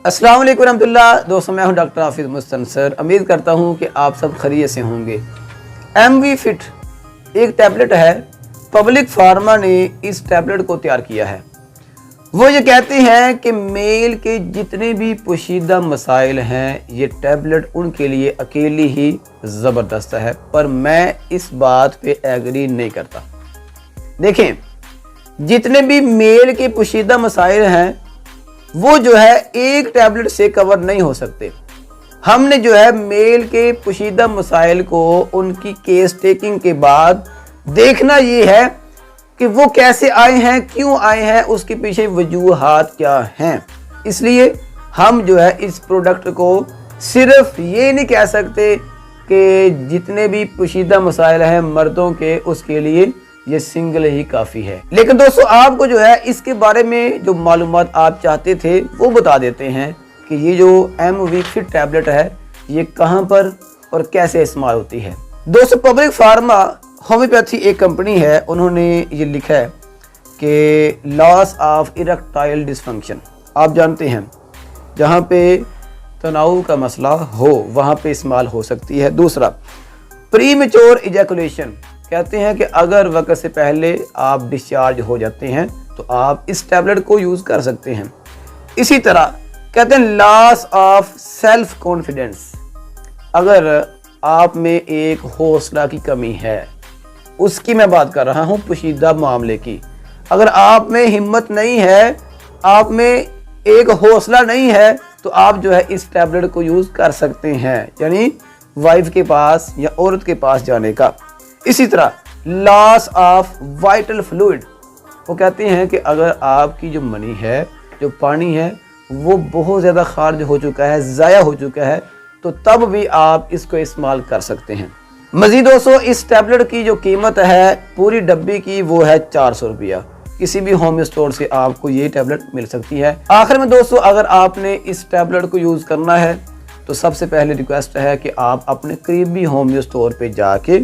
अस्सलाम वालेकुम रहमतुल्लाह। दोस्तों, मैं हूं डॉक्टर हाफिज़ मुस्तनसर। उम्मीद करता हूं कि आप सब खैरियत से होंगे। MV Fit एक टैबलेट है। पब्लिक फार्मा ने इस टैबलेट को तैयार किया है। वो ये कहते हैं कि मेल के जितने भी पोशीदा मसाइल हैं, ये टैबलेट उनके लिए अकेली ही ज़बरदस्त है। पर मैं इस बात पे एग्री नहीं करता। देखें, जितने भी मेल के पोशीदा मसाइल हैं वो जो है एक टैबलेट से कवर नहीं हो सकते। हमने जो है मेल के पोशीदा मसाइल को उनकी केस टेकिंग के बाद देखना ये है कि वो कैसे आए हैं, क्यों आए हैं, उसके पीछे वजूहात क्या हैं। इसलिए हम जो है इस प्रोडक्ट को सिर्फ ये नहीं कह सकते कि जितने भी पोशीदा मसाइल हैं मर्दों के, उसके लिए ये सिंगल ही काफ़ी है। लेकिन दोस्तों, आपको जो है इसके बारे में जो मालूमात आप चाहते थे वो बता देते हैं कि ये जो MV Fit टैबलेट है ये कहाँ पर और कैसे इस्तेमाल होती है। दोस्तों, पब्लिक फार्मा होम्योपैथी एक कंपनी है। उन्होंने ये लिखा है कि लॉस ऑफ इरेक्टाइल डिसफंक्शन, आप जानते हैं जहाँ पे तनाव का मसला हो वहाँ पे इस्तेमाल हो सकती है। दूसरा, प्रीमेच्योर इजैकुलेशन, कहते हैं कि अगर वक्त से पहले आप डिस्चार्ज हो जाते हैं तो आप इस टैबलेट को यूज़ कर सकते हैं। इसी तरह कहते हैं लॉस ऑफ सेल्फ कॉन्फिडेंस, अगर आप में एक हौसला की कमी है, उसकी मैं बात कर रहा हूँ, पोशीदा मामले की। अगर आप में हिम्मत नहीं है, आप में एक हौसला नहीं है, तो आप जो है इस टैबलेट को यूज़ कर सकते हैं, यानी वाइफ के पास या औरत के पास जाने का। इसी तरह लॉस ऑफ वाइटल फ्लूइड, वो कहते हैं कि अगर आपकी जो मनी है, जो पानी है, वो बहुत ज़्यादा खारिज हो चुका है, ज़ाया हो चुका है, तो तब भी आप इसको इस्तेमाल कर सकते हैं। मज़ीद दोस्तों, इस टैबलेट की जो कीमत है पूरी डब्बी की वो है 400 रुपया। किसी भी होम स्टोर से आपको ये टैबलेट मिल सकती है। आखिर में दोस्तों, अगर आपने इस टैबलेट को यूज़ करना है तो सबसे पहले रिक्वेस्ट है कि आप अपने करीबी होम स्टोर पे जाके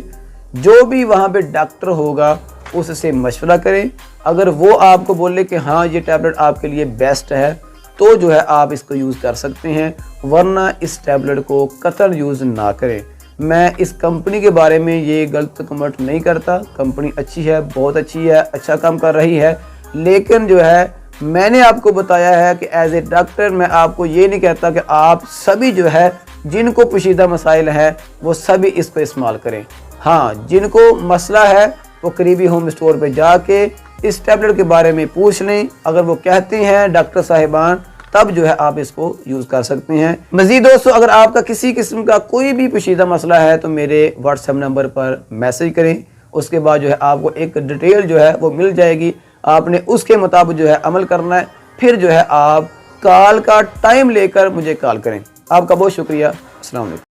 जो भी वहाँ पे डॉक्टर होगा उससे मशवरा करें। अगर वो आपको बोले कि हाँ ये टैबलेट आपके लिए बेस्ट है, तो जो है आप इसको यूज़ कर सकते हैं, वरना इस टैबलेट को कतई यूज़ ना करें। मैं इस कंपनी के बारे में ये गलत कमेंट नहीं करता। कंपनी अच्छी है, बहुत अच्छी है, अच्छा काम कर रही है। लेकिन जो है मैंने आपको बताया है कि एज ए डॉक्टर मैं आपको ये नहीं कहता कि आप सभी जो है जिनको पोशीदा मसाइल हैं वो सभी इसको इस्तेमाल करें। हाँ, जिनको मसला है वो करीबी होम स्टोर पे जाके इस टैबलेट के बारे में पूछ लें। अगर वो कहते हैं डॉक्टर साहिबान, तब जो है आप इसको यूज़ कर सकते हैं। मज़ीद दोस्तों, अगर आपका किसी किस्म का कोई भी पोशीदा मसला है तो मेरे व्हाट्सएप नंबर पर मैसेज करें। उसके बाद जो है आपको एक डिटेल जो है वो मिल जाएगी। आपने उसके मुताबिक जो है अमल करना है। फिर जो है आप कॉल का टाइम लेकर मुझे कॉल करें। आपका बहुत शुक्रिया। अस्सलाम वालेकुम।